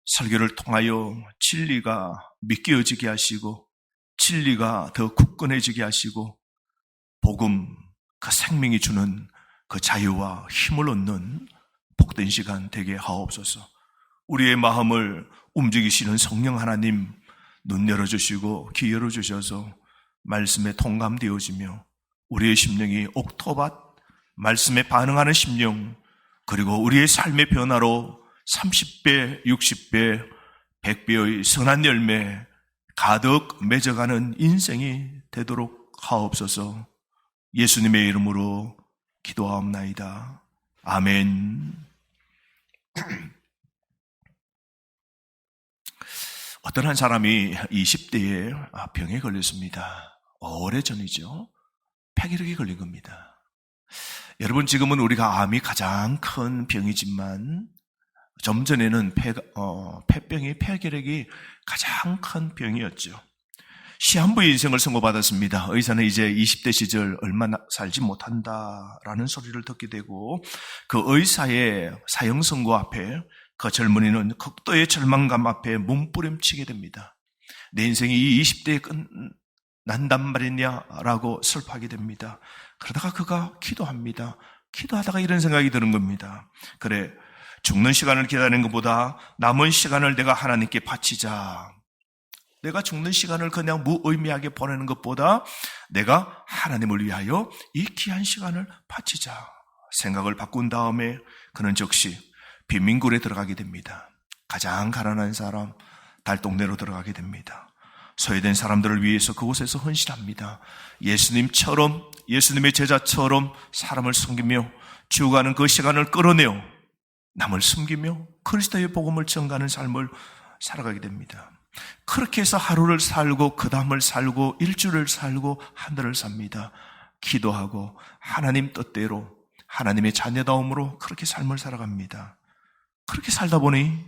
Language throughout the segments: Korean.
설교를 통하여 진리가 믿겨지게 하시고 진리가 더 굳건해지게 하시고 복음, 그 생명이 주는 그 자유와 힘을 얻는 복된 시간 되게 하옵소서. 우리의 마음을 움직이시는 성령 하나님 눈 열어주시고 귀 열어주셔서 말씀에 통감되어지며 우리의 심령이 옥토밭, 말씀에 반응하는 심령, 그리고 우리의 삶의 변화로 30배, 60배, 100배의 선한 열매 가득 맺어가는 인생이 되도록 하옵소서. 예수님의 이름으로 기도하옵나이다. 아멘. 어떤 한 사람이 20대에 병에 걸렸습니다. 오래전이죠. 폐기력이 걸린 겁니다. 여러분, 지금은 우리가 암이 가장 큰 병이지만 좀 전에는 폐기력이 가장 큰 병이었죠. 시한부의 인생을 선고받았습니다. 의사는 이제 20대 시절 얼마 살지 못한다라는 소리를 듣게 되고 그 의사의 사형 선고 앞에 그 젊은이는 극도의 절망감 앞에 몸부림치게 됩니다. 내 인생이 이 20대에 끝난단 말이냐라고 슬퍼하게 됩니다. 그러다가 그가 기도합니다. 기도하다가 이런 생각이 드는 겁니다. 그래, 죽는 시간을 기다리는 것보다 남은 시간을 내가 하나님께 바치자. 내가 죽는 시간을 그냥 무의미하게 보내는 것보다 내가 하나님을 위하여 이 귀한 시간을 바치자. 생각을 바꾼 다음에 그는 즉시 빈민굴에 들어가게 됩니다. 가장 가난한 사람, 달동네로 들어가게 됩니다. 소외된 사람들을 위해서 그곳에서 헌신합니다. 예수님처럼, 예수님의 제자처럼 사람을 섬기며 죽어가는 그 시간을 끌어내어 남을 섬기며 그리스도의 복음을 전가하는 삶을 살아가게 됩니다. 그렇게 해서 하루를 살고 그 다음을 살고 일주일을 살고 한 달을 삽니다. 기도하고 하나님 뜻대로 하나님의 자녀다움으로 그렇게 삶을 살아갑니다. 그렇게 살다 보니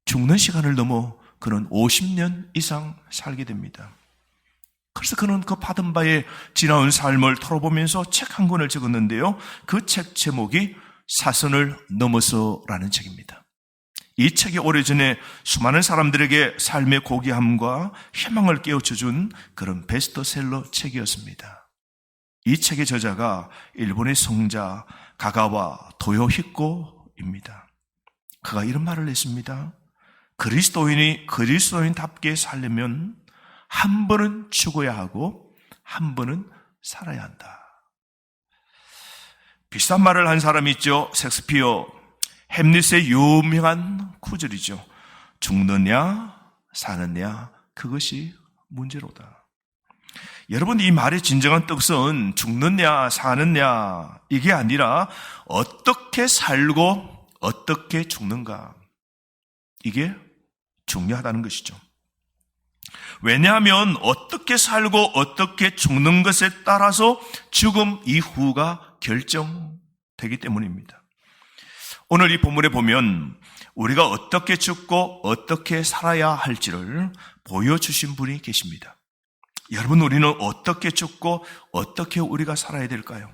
죽는 시간을 넘어 그는 50년 이상 살게 됩니다. 그래서 그는 그 받은 바에 지나온 삶을 털어보면서 책 한 권을 적었는데요. 그 책 제목이 사선을 넘어서라는 책입니다. 이 책이 오래전에 수많은 사람들에게 삶의 고귀함과 희망을 깨우쳐준 그런 베스트셀러 책이었습니다. 이 책의 저자가 일본의 성자 가가와 도요히코입니다. 그가 이런 말을 했습니다. 그리스도인이 그리스도인답게 살려면 한 번은 죽어야 하고 한 번은 살아야 한다. 비슷한 말을 한 사람이 있죠. 셰익스피어 햄릿의 유명한 구절이죠. 죽느냐 사느냐 그것이 문제로다. 여러분, 이 말의 진정한 뜻은 죽느냐 사느냐 이게 아니라 어떻게 살고 어떻게 죽는가, 이게 중요하다는 것이죠. 왜냐하면 어떻게 살고 어떻게 죽는 것에 따라서 죽음 이후가 결정되기 때문입니다. 오늘 이 본문에 보면 우리가 어떻게 죽고 어떻게 살아야 할지를 보여주신 분이 계십니다. 여러분, 우리는 어떻게 죽고 어떻게 우리가 살아야 될까요?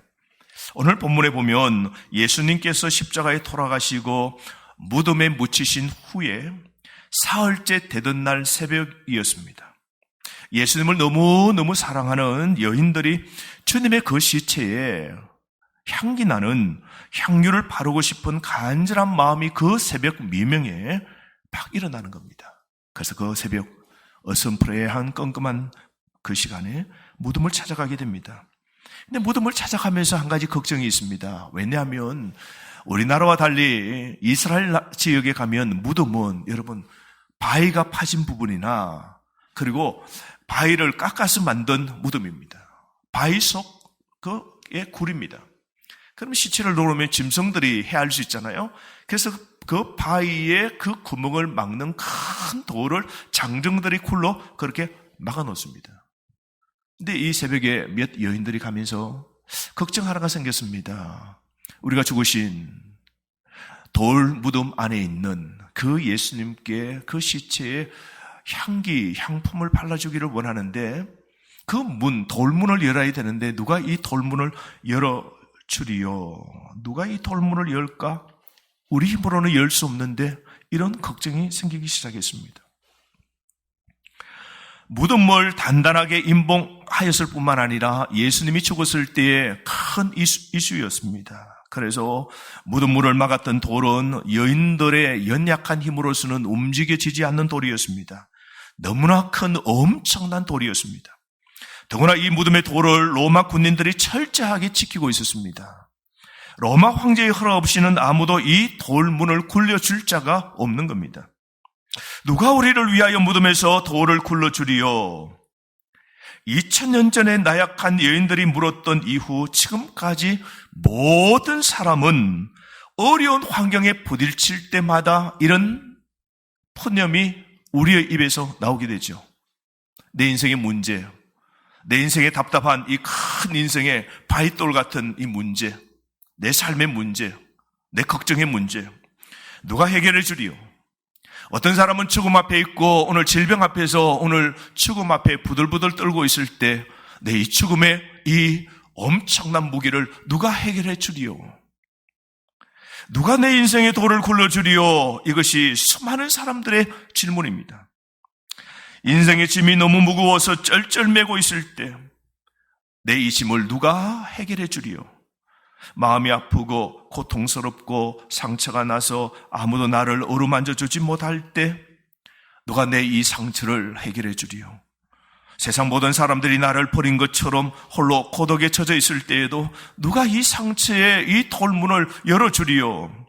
오늘 본문에 보면 예수님께서 십자가에 돌아가시고 무덤에 묻히신 후에 사흘째 되던 날 새벽이었습니다. 예수님을 너무너무 사랑하는 여인들이 주님의 그 시체에 향기 나는 향유를 바르고 싶은 간절한 마음이 그 새벽 미명에 막 일어나는 겁니다. 그래서 그 새벽 어슴푸레한 껌껌한 그 시간에 무덤을 찾아가게 됩니다. 근데 무덤을 찾아가면서 한 가지 걱정이 있습니다. 왜냐하면 우리나라와 달리 이스라엘 지역에 가면 무덤은 여러분 바위가 파진 부분이나 그리고 바위를 깎아서 만든 무덤입니다. 바위 속의 굴입니다. 그럼 시체를 놓으면 짐승들이 헤아릴 수 있잖아요. 그래서 그 바위에 그 구멍을 막는 큰 돌을 장정들이 굴로 그렇게 막아 놓습니다. 근데 이 새벽에 몇 여인들이 가면서 걱정 하나가 생겼습니다. 우리가 죽으신 돌 무덤 안에 있는 그 예수님께 그 시체에 향품을 발라주기를 원하는데 그 돌문을 열어야 되는데 누가 이 돌문을 열어주리요? 누가 이 돌문을 열까? 우리 힘으로는 열 수 없는데 이런 걱정이 생기기 시작했습니다. 무덤을 단단하게 임봉하였을 뿐만 아니라 예수님이 죽었을 때의 큰 이슈였습니다. 그래서 무덤물을 막았던 돌은 여인들의 연약한 힘으로서는 움직여지지 않는 돌이었습니다. 너무나 큰 엄청난 돌이었습니다. 더구나 이 무덤의 돌을 로마 군인들이 철저하게 지키고 있었습니다. 로마 황제의 허락 없이는 아무도 이 돌문을 굴려줄 자가 없는 겁니다. 누가 우리를 위하여 무덤에서 돌을 굴러주리요? 2000년 전에 나약한 여인들이 물었던 이후 지금까지 모든 사람은 어려운 환경에 부딪힐 때마다 이런 푸념이 우리의 입에서 나오게 되죠. 내 인생의 문제, 내 인생의 답답한 이 큰 인생의 바위돌 같은 이 문제, 내 삶의 문제, 내 걱정의 문제, 누가 해결해 주리요? 어떤 사람은 죽음 앞에 있고 오늘 질병 앞에서 오늘 죽음 앞에 부들부들 떨고 있을 때 내 이 죽음의 이 엄청난 무게를 누가 해결해 주리요? 누가 내 인생의 돌을 굴러주리요? 이것이 수많은 사람들의 질문입니다. 인생의 짐이 너무 무거워서 쩔쩔매고 있을 때 내 이 짐을 누가 해결해 주리요? 마음이 아프고 고통스럽고 상처가 나서 아무도 나를 어루만져 주지 못할 때 누가 내 이 상처를 해결해 주리요? 세상 모든 사람들이 나를 버린 것처럼 홀로 고독에 젖어 있을 때에도 누가 이 상처의 이 돌문을 열어주리요?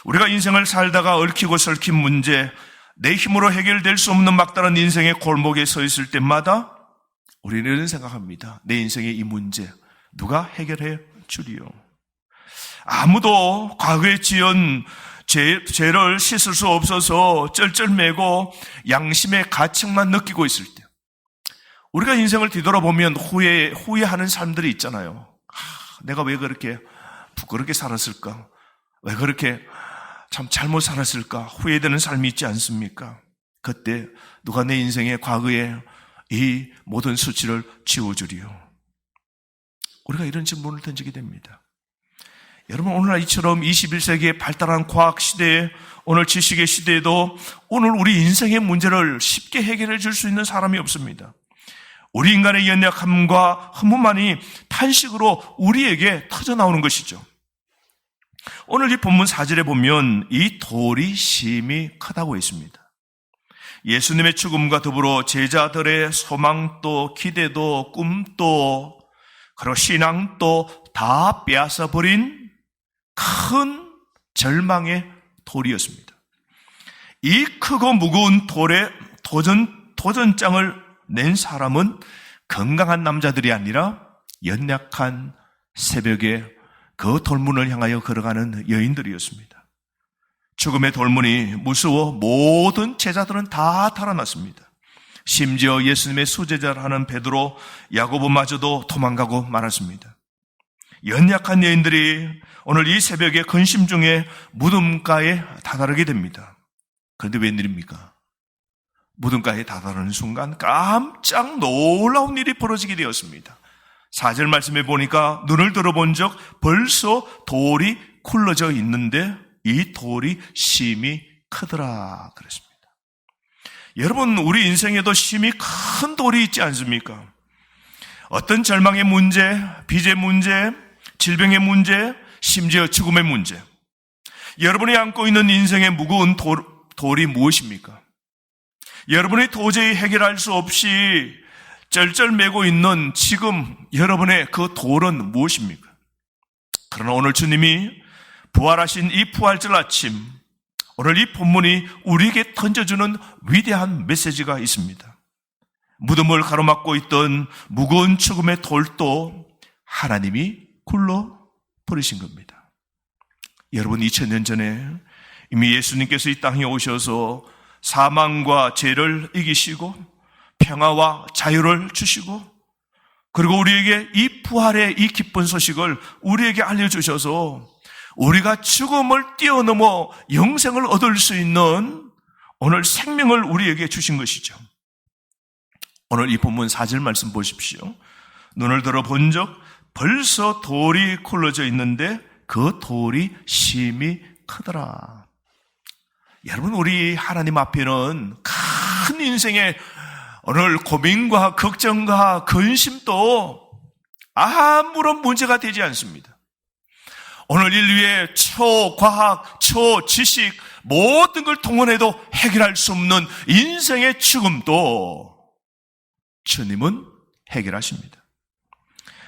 우리가 인생을 살다가 얽히고 설킨 문제, 내 힘으로 해결될 수 없는 막다른 인생의 골목에 서 있을 때마다 우리는 이런 생각합니다. 내 인생의 이 문제 누가 해결해 주리요? 아무도 과거에 지은 죄를 씻을 수 없어서 쩔쩔매고 양심의 가책만 느끼고 있을 때 우리가 인생을 뒤돌아보면 후회하는 사람들이 있잖아요. 내가 왜 그렇게 부끄럽게 살았을까? 왜 그렇게 참 잘못 살았을까? 후회되는 삶이 있지 않습니까? 그때 누가 내 인생의 과거에 이 모든 수치를 지워주리요? 우리가 이런 질문을 던지게 됩니다. 여러분, 오늘날 이처럼 21세기의 발달한 과학 시대에 오늘 지식의 시대에도 오늘 우리 인생의 문제를 쉽게 해결해 줄 수 있는 사람이 없습니다. 우리 인간의 연약함과 허무만이 탄식으로 우리에게 터져나오는 것이죠. 오늘 이 본문 4절에 보면 이 돌이 심히 크다고 있습니다. 예수님의 죽음과 더불어 제자들의 소망도 기대도 꿈도 그리고 신앙도 다 빼앗아버린 큰 절망의 돌이었습니다. 이 크고 무거운 돌에 도전장을 낸 사람은 건강한 남자들이 아니라 연약한 새벽에 그 돌문을 향하여 걸어가는 여인들이었습니다. 죽음의 돌문이 무서워 모든 제자들은 다 달아났습니다. 심지어 예수님의 수제자를 하는 베드로, 야고보마저도 도망가고 말았습니다. 연약한 여인들이 오늘 이 새벽에 근심 중에 무덤가에 다다르게 됩니다. 그런데 웬일입니까? 무덤가에 다다르는 순간 깜짝 놀라운 일이 벌어지게 되었습니다. 4절 말씀에 보니까 눈을 들어본 적 벌써 돌이 굴러져 있는데 이 돌이 심히 크더라 그랬습니다. 여러분, 우리 인생에도 심히 큰 돌이 있지 않습니까? 어떤 절망의 문제, 빚의 문제, 질병의 문제, 심지어 죽음의 문제. 여러분이 안고 있는 인생의 무거운 돌이 무엇입니까? 여러분이 도저히 해결할 수 없이 쩔쩔매고 있는 지금 여러분의 그 돌은 무엇입니까? 그러나 오늘 주님이 부활하신 이 부활절 아침, 오늘 이 본문이 우리에게 던져주는 위대한 메시지가 있습니다. 무덤을 가로막고 있던 무거운 죽음의 돌도 하나님이 굴러버리신 겁니다. 여러분, 2000년 전에 이미 예수님께서 이 땅에 오셔서 사망과 죄를 이기시고 평화와 자유를 주시고 그리고 우리에게 이 부활의 이 기쁜 소식을 우리에게 알려주셔서 우리가 죽음을 뛰어넘어 영생을 얻을 수 있는 오늘 생명을 우리에게 주신 것이죠. 오늘 이 본문 4절 말씀 보십시오. 눈을 들어 본 적 벌써 돌이 굴러져 있는데 그 돌이 심히 크더라. 여러분, 우리 하나님 앞에는 큰 인생의 오늘 고민과 걱정과 근심도 아무런 문제가 되지 않습니다. 오늘 인류의 초과학, 초지식 모든 걸 동원해도 해결할 수 없는 인생의 죽음도 주님은 해결하십니다.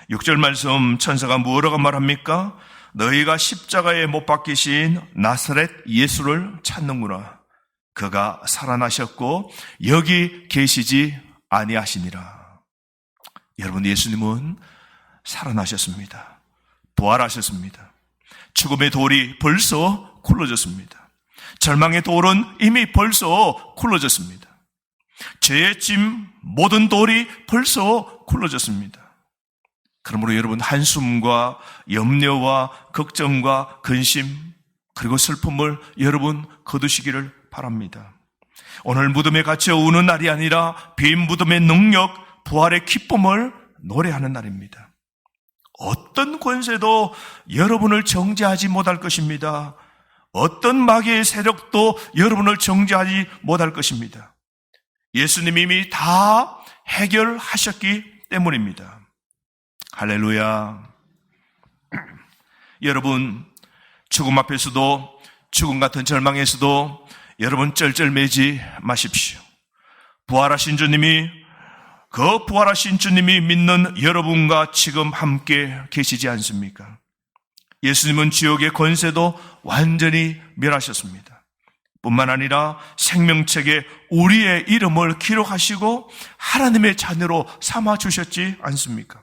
6절 말씀 천사가 뭐라고 말합니까? 너희가 십자가에 못 박히신 나사렛 예수를 찾는구나. 그가 살아나셨고 여기 계시지 아니하시니라. 여러분, 예수님은 살아나셨습니다. 부활하셨습니다. 죽음의 돌이 벌써 굴러졌습니다. 절망의 돌은 이미 벌써 굴러졌습니다. 죄의 짐 모든 돌이 벌써 굴러졌습니다. 그러므로 여러분, 한숨과 염려와 걱정과 근심 그리고 슬픔을 여러분 거두시기를 바랍니다. 오늘 무덤에 갇혀 우는 날이 아니라 빈 무덤의 능력, 부활의 기쁨을 노래하는 날입니다. 어떤 권세도 여러분을 정죄하지 못할 것입니다. 어떤 마귀의 세력도 여러분을 정죄하지 못할 것입니다. 예수님이 이미 다 해결하셨기 때문입니다. 할렐루야. 여러분, 죽음 앞에서도, 죽음 같은 절망에서도 여러분 쩔쩔매지 마십시오. 부활하신 주님이, 그 부활하신 주님이 믿는 여러분과 지금 함께 계시지 않습니까? 예수님은 지옥의 권세도 완전히 멸하셨습니다. 뿐만 아니라 생명책에 우리의 이름을 기록하시고 하나님의 자녀로 삼아주셨지 않습니까?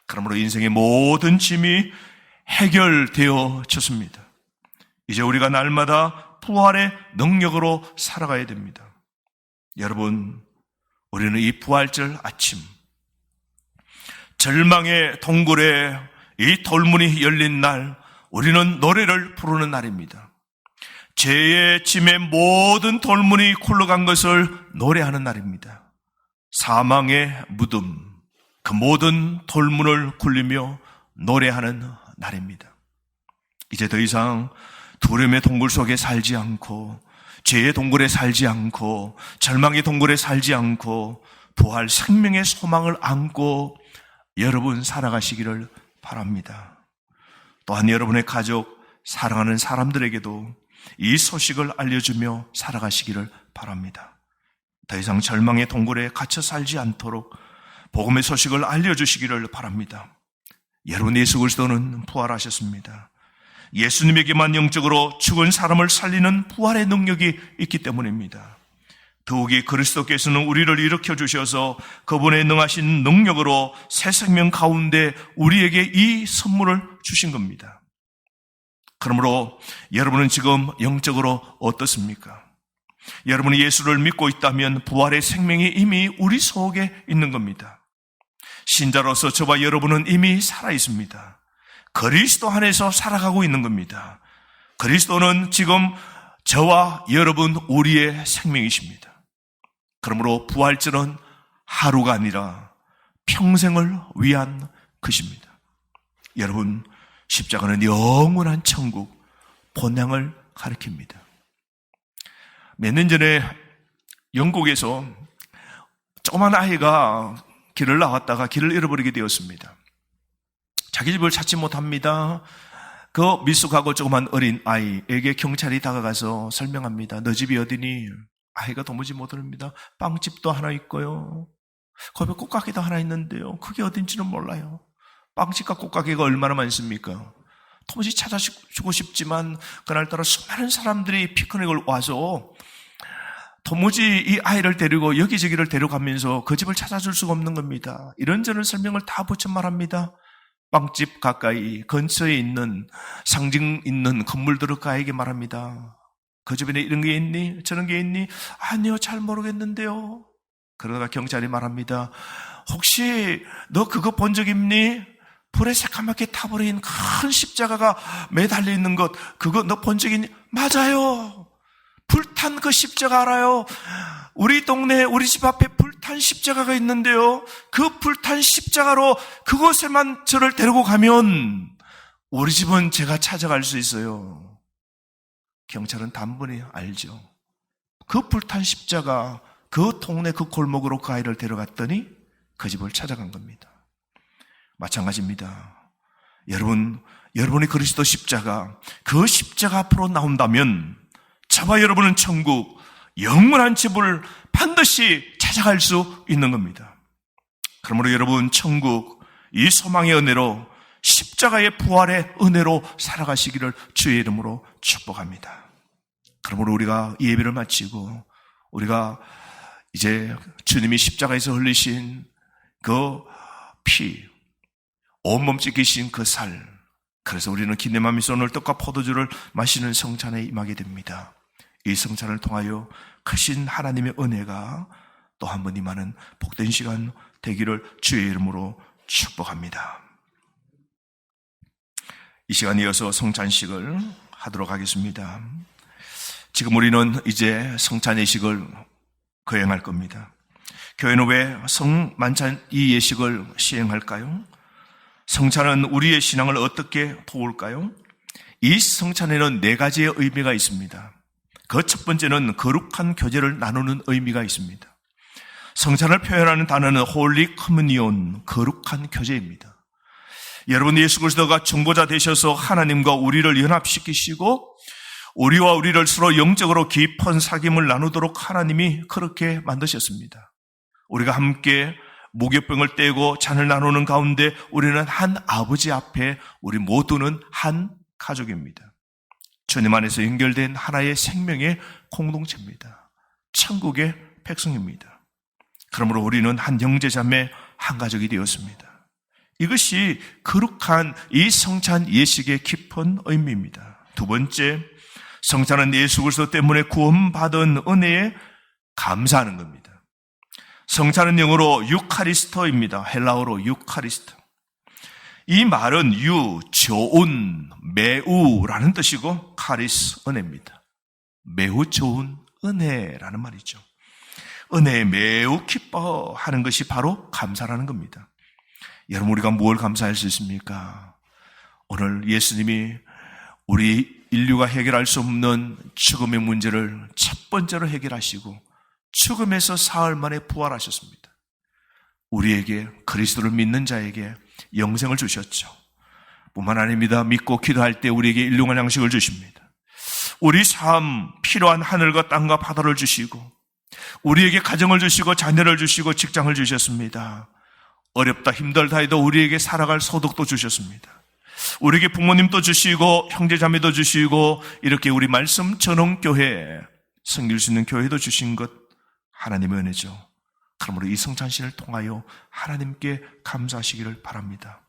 그러므로 인생의 모든 짐이 해결되어졌습니다. 이제 우리가 날마다 부활의 능력으로 살아가야 됩니다. 여러분, 우리는 이 부활절 아침, 절망의 동굴에 이 돌문이 열린 날, 우리는 노래를 부르는 날입니다. 죄의 짐의 모든 돌문이 굴러간 것을 노래하는 날입니다. 사망의 무덤, 그 모든 돌문을 굴리며 노래하는 날입니다. 이제 더 이상 두려움의 동굴 속에 살지 않고, 죄의 동굴에 살지 않고, 절망의 동굴에 살지 않고, 부활 생명의 소망을 안고 여러분 살아가시기를 바랍니다. 또한 여러분의 가족, 사랑하는 사람들에게도 이 소식을 알려주며 살아가시기를 바랍니다. 더 이상 절망의 동굴에 갇혀 살지 않도록 복음의 소식을 알려주시기를 바랍니다. 여러분, 예수 그리스도는 부활하셨습니다. 예수님에게만 영적으로 죽은 사람을 살리는 부활의 능력이 있기 때문입니다. 더욱이 그리스도께서는 우리를 일으켜 주셔서 그분의 능하신 능력으로 새 생명 가운데 우리에게 이 선물을 주신 겁니다. 그러므로 여러분은 지금 영적으로 어떻습니까? 여러분이 예수를 믿고 있다면 부활의 생명이 이미 우리 속에 있는 겁니다. 신자로서 저와 여러분은 이미 살아 있습니다. 그리스도 안에서 살아가고 있는 겁니다. 그리스도는 지금 저와 여러분 우리의 생명이십니다. 그러므로 부활절은 하루가 아니라 평생을 위한 것입니다. 여러분, 십자가는 영원한 천국, 본향을 가리킵니다. 몇 년 전에 영국에서 조그만 아이가 길을 나왔다가 길을 잃어버리게 되었습니다. 자기 집을 찾지 못합니다. 그 미숙하고 조그만 어린 아이에게 경찰이 다가가서 설명합니다. 너 집이 어디니? 아이가 도무지 못 들읍니다. 빵집도 하나 있고요, 거기 꽃가게도 하나 있는데요, 그게 어딘지는 몰라요. 빵집과 꽃가게가 얼마나 많습니까? 도무지 찾아주고 싶지만 그날따라 수많은 사람들이 피크닉을 와서 도무지 이 아이를 데리고 여기저기를 데려가면서 그 집을 찾아줄 수가 없는 겁니다. 이런저런 설명을 다 붙여 말합니다. 빵집 가까이 근처에 있는 상징 있는 건물들을 가에게 말합니다. 그 주변에 이런 게 있니? 저런 게 있니? 아니요, 잘 모르겠는데요. 그러다가 경찰이 말합니다. 혹시 너 그거 본 적 있니? 불에 새까맣게 타버린 큰 십자가가 매달려 있는 것, 그거 너 본 적 있니? 맞아요. 불탄 그 십자가 알아요. 우리 동네에 우리 집 앞에 불탄 십자가가 있는데요, 그 불탄 십자가로 그곳에만 저를 데리고 가면 우리 집은 제가 찾아갈 수 있어요. 경찰은 단번에 알죠. 그 불탄 십자가, 그 동네 그 골목으로 그 아이를 데려갔더니 그 집을 찾아간 겁니다. 마찬가지입니다. 여러분의 그리스도 십자가, 그 십자가 앞으로 나온다면 저와 여러분은 천국, 영원한 집을 반드시 찾아갈 수 있는 겁니다. 그러므로 여러분, 천국, 이 소망의 은혜로, 십자가의 부활의 은혜로 살아가시기를 주의 이름으로 축복합니다. 그러므로 우리가 이 예배를 마치고 우리가 이제 주님이 십자가에서 흘리신 그 피, 온몸 찢기신 그 살, 그래서 우리는 기념하면서 오늘 떡과 포도주를 마시는 성찬에 임하게 됩니다. 이 성찬을 통하여 크신 하나님의 은혜가 또 한 번 임하는 복된 시간 되기를 주의 이름으로 축복합니다. 이 시간 이어서 성찬식을 하도록 하겠습니다. 지금 우리는 이제 성찬 예식을 거행할 겁니다. 교회는 왜 성만찬 이 예식을 시행할까요? 성찬은 우리의 신앙을 어떻게 도울까요? 이 성찬에는 4가지의 의미가 있습니다. 그 첫 번째는 거룩한 교제를 나누는 의미가 있습니다. 성찬을 표현하는 단어는 홀리 커뮤니온, 거룩한 교제입니다. 여러분, 예수 그리스도가 중보자 되셔서 하나님과 우리를 연합시키시고 우리와 우리를 서로 영적으로 깊은 사귐을 나누도록 하나님이 그렇게 만드셨습니다. 우리가 함께 무교병을 떼고 잔을 나누는 가운데 우리는 한 아버지 앞에 우리 모두는 한 가족입니다. 주님 안에서 연결된 하나의 생명의 공동체입니다. 천국의 백성입니다. 그러므로 우리는 한 형제자매 한 가족이 되었습니다. 이것이 거룩한 이 성찬 예식의 깊은 의미입니다. 두 번째, 성찬은 예수 그리스도 때문에 구원받은 은혜에 감사하는 겁니다. 성찬은 영어로 유카리스토입니다. 헬라어로 유카리스토. 이 말은 좋은, 매우라는 뜻이고 카리스, 은혜입니다. 매우 좋은 은혜라는 말이죠. 은혜에 매우 기뻐하는 것이 바로 감사라는 겁니다. 여러분, 우리가 뭘 감사할 수 있습니까? 오늘 예수님이 우리 인류가 해결할 수 없는 죽음의 문제를 첫 번째로 해결하시고 죽음에서 사흘 만에 부활하셨습니다. 우리에게, 그리스도를 믿는 자에게 영생을 주셨죠. 뿐만 아닙니다. 믿고 기도할 때 우리에게 일용할 양식을 주십니다. 우리 삶 필요한 하늘과 땅과 바다를 주시고 우리에게 가정을 주시고 자녀를 주시고 직장을 주셨습니다. 어렵다 힘들다 해도 우리에게 살아갈 소득도 주셨습니다. 우리에게 부모님도 주시고 형제자매도 주시고 이렇게 우리 말씀 전원교회, 섬길 수 있는 교회도 주신 것 하나님의 은혜죠. 그러므로 이 성찬식을 통하여 하나님께 감사하시기를 바랍니다.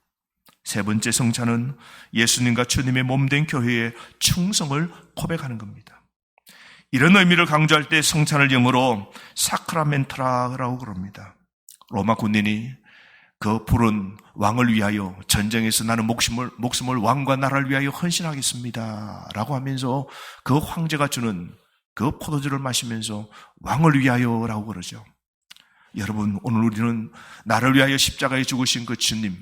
세 번째 성찬은 예수님과 주님의 몸된 교회의 충성을 고백하는 겁니다. 이런 의미를 강조할 때 성찬을 영어로 사크라멘트라고 그럽니다. 로마 군인이 그 부른 왕을 위하여 전쟁에서 나는 목숨을 왕과 나라를 위하여 헌신하겠습니다 라고 하면서 그 황제가 주는 그 포도주를 마시면서 왕을 위하여 라고 그러죠. 여러분, 오늘 우리는 나를 위하여 십자가에 죽으신 그 주님,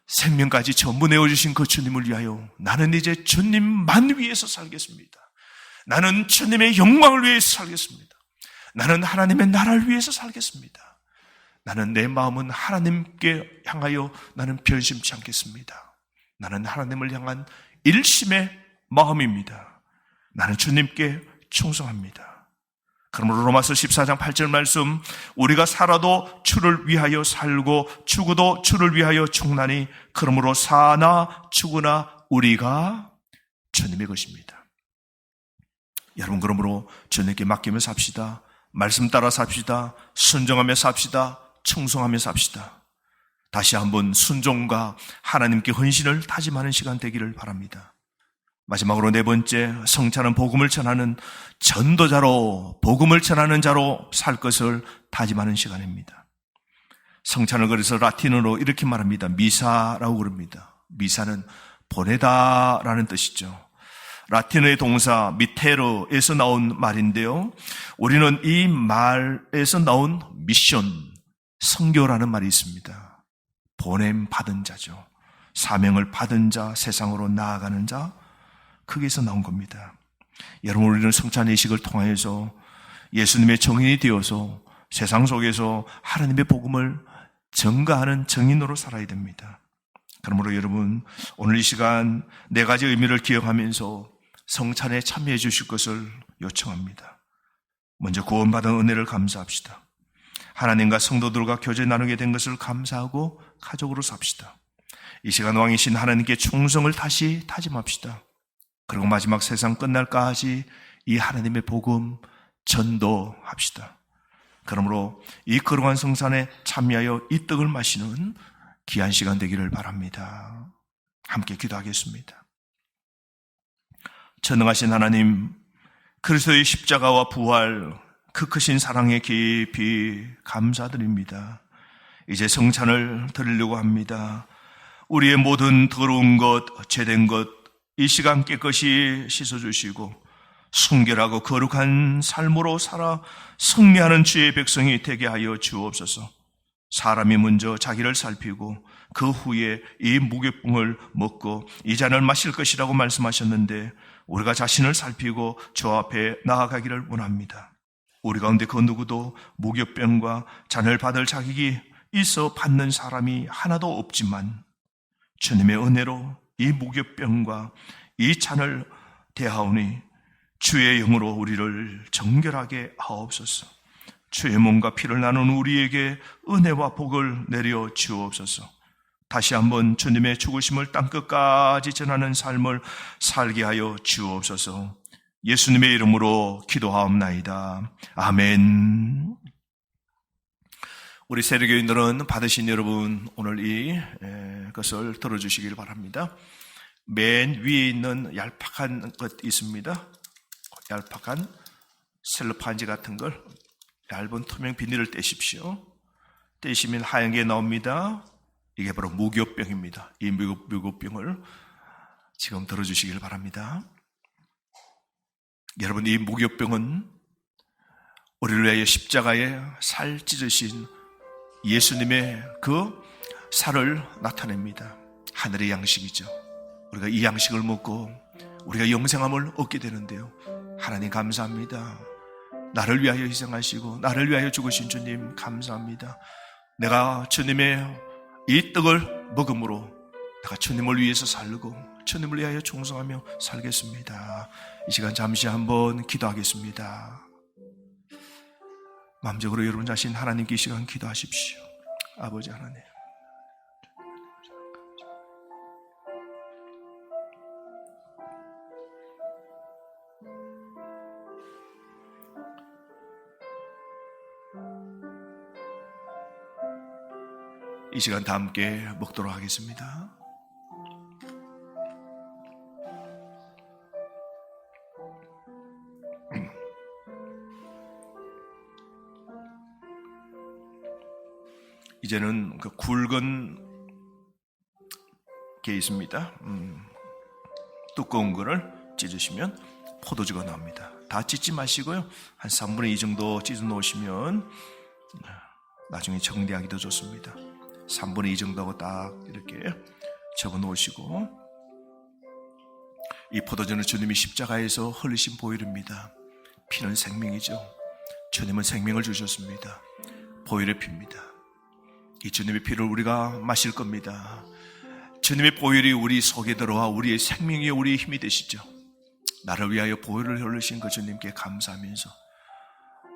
생명까지 전부 내어주신 그 주님을 위하여 나는 이제 주님만 위해서 살겠습니다. 나는 주님의 영광을 위해서 살겠습니다. 나는 하나님의 나라를 위해서 살겠습니다. 나는 내 마음은 하나님께 향하여 나는 변심치 않겠습니다. 나는 하나님을 향한 일심의 마음입니다. 나는 주님께 충성합니다. 그러므로 로마서 14장 8절 말씀, 우리가 살아도 주를 위하여 살고 죽어도 주를 위하여 죽나니 그러므로 사나 죽으나 우리가 주님의 것입니다. 여러분, 그러므로 주님께 맡기며 삽시다. 말씀 따라 삽시다. 순종하며 삽시다. 충성하며 삽시다. 다시 한번 순종과 하나님께 헌신을 다짐하는 시간 되기를 바랍니다. 마지막으로 네 번째, 성찬은 복음을 전하는 전도자로, 복음을 전하는 자로 살 것을 다짐하는 시간입니다. 성찬을 그래서 라틴어로 이렇게 말합니다. 미사라고 그럽니다. 미사는 보내다라는 뜻이죠. 라틴어의 동사 미테로에서 나온 말인데요. 우리는 이 말에서 나온 미션, 선교라는 말이 있습니다. 보냄 받은 자죠. 사명을 받은 자, 세상으로 나아가는 자, 거기에서 나온 겁니다. 여러분, 우리는 성찬 예식을 통하여서 예수님의 정인이 되어서 세상 속에서 하나님의 복음을 전가하는 정인으로 살아야 됩니다. 그러므로 여러분, 오늘 이 시간 네 가지 의미를 기억하면서 성찬에 참여해 주실 것을 요청합니다. 먼저 구원받은 은혜를 감사합시다. 하나님과 성도들과 교제 나누게 된 것을 감사하고 가족으로 삽시다. 이 시간 왕이신 하나님께 충성을 다시 다짐합시다. 그리고 마지막 세상 끝날까지 이 하나님의 복음 전도합시다. 그러므로 이 거룩한 성찬에 참여하여 이 떡을 마시는 귀한 시간 되기를 바랍니다. 함께 기도하겠습니다. 전능하신 하나님, 그리스도의 십자가와 부활, 그 크신 사랑에 깊이 감사드립니다. 이제 성찬을 드리려고 합니다. 우리의 모든 더러운 것, 죄된 것, 이 시간 깨끗이 씻어주시고 순결하고 거룩한 삶으로 살아 승리하는 주의 백성이 되게 하여 주옵소서. 사람이 먼저 자기를 살피고 그 후에 이 무교병을 먹고 이 잔을 마실 것이라고 말씀하셨는데 우리가 자신을 살피고 주 앞에 나아가기를 원합니다. 우리 가운데 그 누구도 무교병과 잔을 받을 자격이 있어 받는 사람이 하나도 없지만 주님의 은혜로 이 무교병과 이 잔을 대하오니 주의 영으로 우리를 정결하게 하옵소서. 주의 몸과 피를 나눈 우리에게 은혜와 복을 내려 주옵소서. 다시 한번 주님의 죽으심을 땅끝까지 전하는 삶을 살게 하여 주옵소서. 예수님의 이름으로 기도하옵나이다. 아멘. 우리 세례교인들은 받으신 여러분 오늘 이것을 들어주시길 바랍니다. 맨 위에 있는 얄팍한 것 있습니다. 얄팍한 셀로판지 같은 걸 얇은 투명 비닐을 떼십시오. 떼시면 하얀 게 나옵니다. 이게 바로 무교병입니다. 이 무교병을 지금 들어주시길 바랍니다. 여러분, 이 무교병은 우리를 위하여 십자가에 살 찢으신 예수님의 그 살을 나타냅니다. 하늘의 양식이죠. 우리가 이 양식을 먹고 우리가 영생함을 얻게 되는데요. 하나님 감사합니다. 나를 위하여 희생하시고 나를 위하여 죽으신 주님 감사합니다. 내가 주님의 이 떡을 먹음으로 내가 주님을 위해서 살고 주님을 위하여 충성하며 살겠습니다. 이 시간 잠시 한번 기도하겠습니다. 마음적으로 여러분 자신 하나님께 이 시간 기도하십시오. 아버지 하나님, 이 시간 다 함께 먹도록 하겠습니다. 이제는 그 굵은 게 있습니다. 두꺼운 거를 찢으시면 포도주가 나옵니다. 다 찢지 마시고요. 한 3분의 2 정도 찢어 놓으시면 나중에 정리하기도 좋습니다. 3분의 2 정도하고 딱 이렇게 접어 놓으시고, 이 포도주는 주님이 십자가에서 흘리신 보혈입니다. 피는 생명이죠. 주님은 생명을 주셨습니다. 보혈의 피입니다. 이 주님의 피를 우리가 마실 겁니다. 주님의 보혈이 우리 속에 들어와 우리의 생명이 우리의 힘이 되시죠. 나를 위하여 보혈을 흘리신 그 주님께 감사하면서,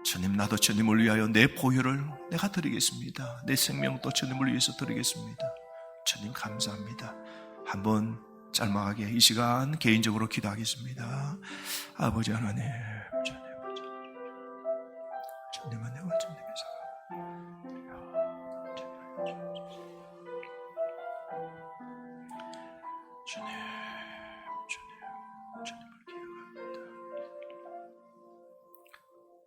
주님, 나도 주님을 위하여 내 보혈을 내가 드리겠습니다. 내 생명도 주님을 위해서 드리겠습니다. 주님 감사합니다. 한번 짤막하게 이 시간 개인적으로 기도하겠습니다. 아버지 하나님, 주님은 내가 주님의 사랑, 주님을 기억합니다.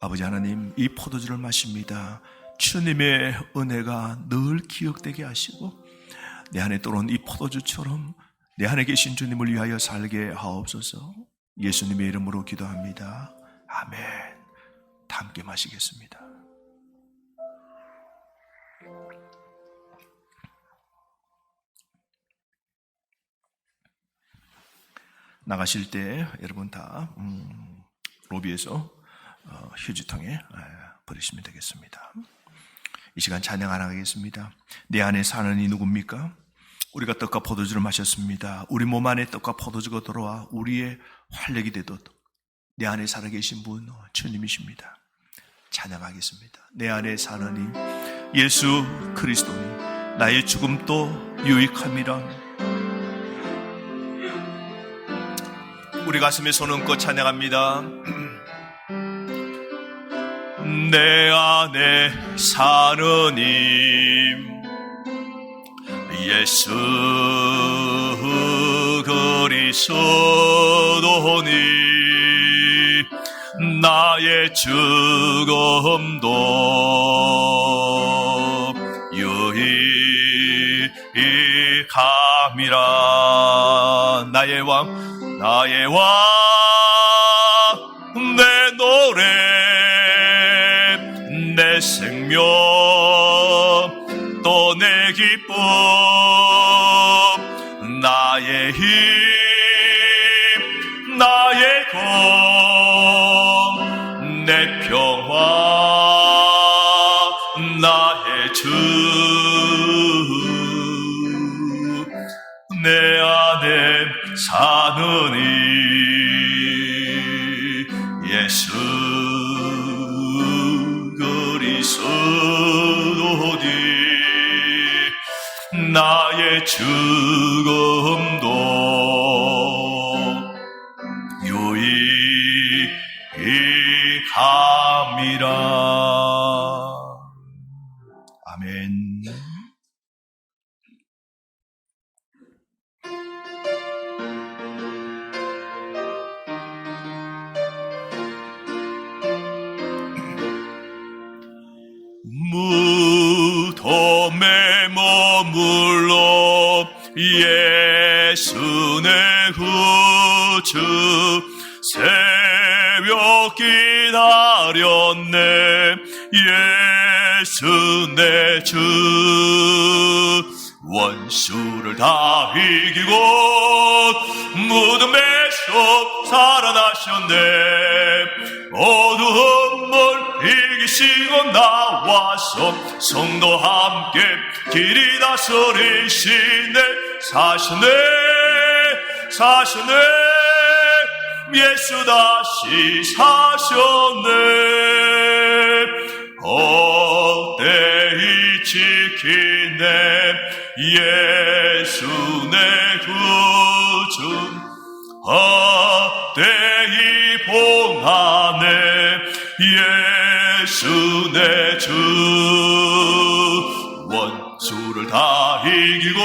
아버지 하나님, 이 포도주를 마십니다. 주님의 은혜가 늘 기억되게 하시고 내 안에 들어온 이 포도주처럼 내 안에 계신 주님을 위하여 살게 하옵소서. 예수님의 이름으로 기도합니다. 아멘. 다 함께 마시겠습니다. 나가실 때 여러분 다 로비에서 휴지통에 버리시면 되겠습니다. 이 시간 찬양 안 하겠습니다. 내 안에 사는 이 누굽니까? 우리가 떡과 포도주를 마셨습니다. 우리 몸 안에 떡과 포도주가 들어와 우리의 활력이 되도록 내 안에 살아계신 분 주님이십니다. 찬양하겠습니다. 내 안에 사는 이 예수 그리스도니 나의 죽음도 유익함이라. 우리 가슴에 손 얹고 찬양합니다. 내 안에 사는 이 예수 그리스도니 나의 죽음도 유익함이라. 나의 왕 내 노래 내 생명 또 내 기쁨 나의 힘 나의 공 내 평화 나의 주 내 안에 사는 이 예수 그리스도니 나의 죽음도 유익함이라. 아멘. 무덤에 머물러 예수 내 구주 새벽 기다렸네 예수 내 주 원수를 다 이기고 무덤에서 살아나셨네 어두움을 이기시고 나와서 성도 함께 길이 다스리시네 사시네 예수 다시 사셨네 헛되이 지키네 예수 내 구주 헛되이 봉하네 예수 내 주 원수를 다 이기고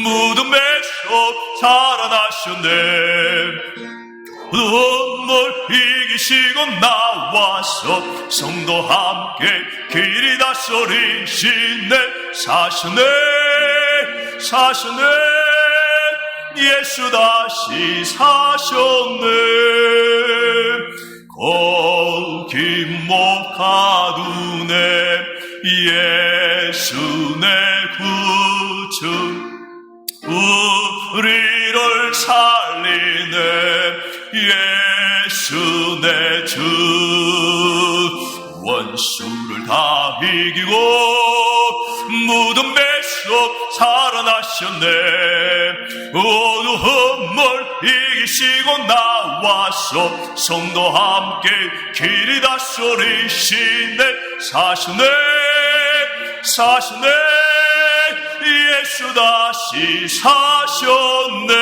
무덤에서 살아나셨네 눈물 이기시고 나와서 성도 함께 길이 다스리시네 사시네 예수 다시 사셨네 거김목 가두네 예수 내 구주 우리를 살리네 예수 내 주 원수를 다 이기고 무덤에서 살아나셨네 어두움을 이기시고 나와서 성도 함께 길이 다스리시네 사시네 예수 다시 사셨네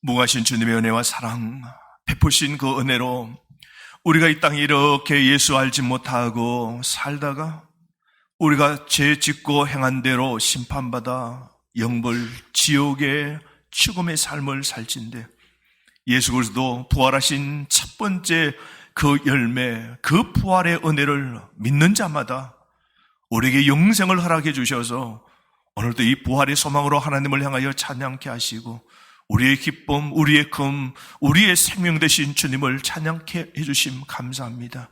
무하신 주님의 은혜와 사랑, 베푸신 그 은혜로 우리가 이 땅에 이렇게 예수 알지 못하고 살다가 우리가 죄 짓고 행한 대로 심판받아 영벌 지옥의 죽음의 삶을 살진데, 예수 그리스도 부활하신 첫 번째 그 열매, 그 부활의 은혜를 믿는 자마다 우리에게 영생을 허락해 주셔서 오늘도 이 부활의 소망으로 하나님을 향하여 찬양케 하시고, 우리의 기쁨, 우리의 금, 우리의 생명 되신 주님을 찬양케 해주심 감사합니다.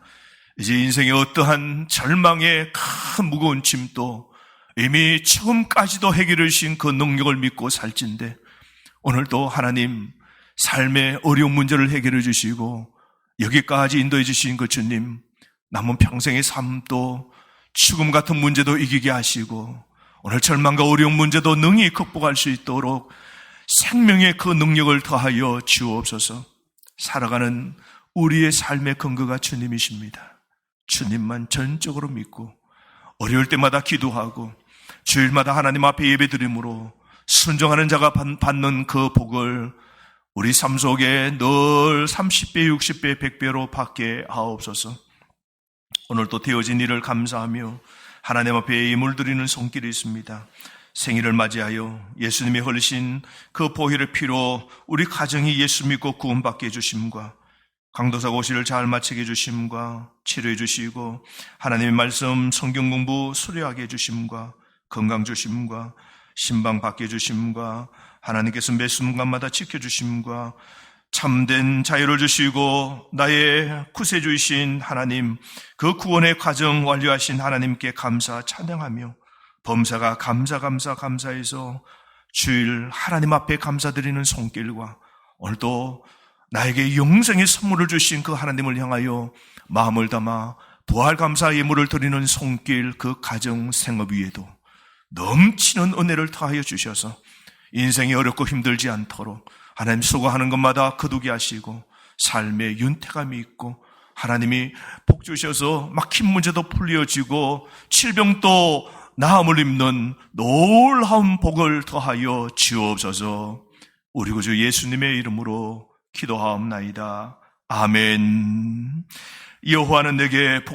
이제 인생의 어떠한 절망의 큰 무거운 짐도 이미 처음까지도 해결해 주신 그 능력을 믿고 살진데, 오늘도 하나님 삶의 어려운 문제를 해결해 주시고 여기까지 인도해 주신 그 주님, 남은 평생의 삶도 죽음 같은 문제도 이기게 하시고 오늘 절망과 어려운 문제도 능히 극복할 수 있도록 생명의 그 능력을 더하여 주옵소서. 살아가는 우리의 삶의 근거가 주님이십니다. 주님만 전적으로 믿고 어려울 때마다 기도하고 주일마다 하나님 앞에 예배드림으로 순종하는 자가 받는 그 복을 우리 삶 속에 늘 30배, 60배, 100배로 받게 하옵소서. 오늘 또 되어진 일을 감사하며 하나님 앞에 예물 드리는 손길이 있습니다. 생일을 맞이하여 예수님이 흘리신 그 보혈의 피로 우리 가정이 예수 믿고 구원받게 해주심과 강도사 고시를 잘 마치게 해주심과 치료해 주시고 하나님의 말씀 성경 공부 수료하게 해주심과 건강 주심과 신방 받게 해주심과 하나님께서 매 순간마다 지켜주심과 참된 자유를 주시고 나의 구세주이신 하나님, 그 구원의 과정 완료하신 하나님께 감사 찬양하며 범사가 감사해서 주일 하나님 앞에 감사드리는 손길과 오늘도 나에게 영생의 선물을 주신 그 하나님을 향하여 마음을 담아 부활 감사 예물을 드리는 손길, 그 가정 생업 위에도 넘치는 은혜를 더하여 주셔서 인생이 어렵고 힘들지 않도록 하나님 수고하는 것마다 거두게 하시고 삶의 윤택감이 있고 하나님이 복 주셔서 막힌 문제도 풀려지고 질병도 나음을 입는 놀라운 복을 더하여 주옵소서. 우리 구주 예수님의 이름으로 기도하옵나이다. 아멘. 여호와는 내게 복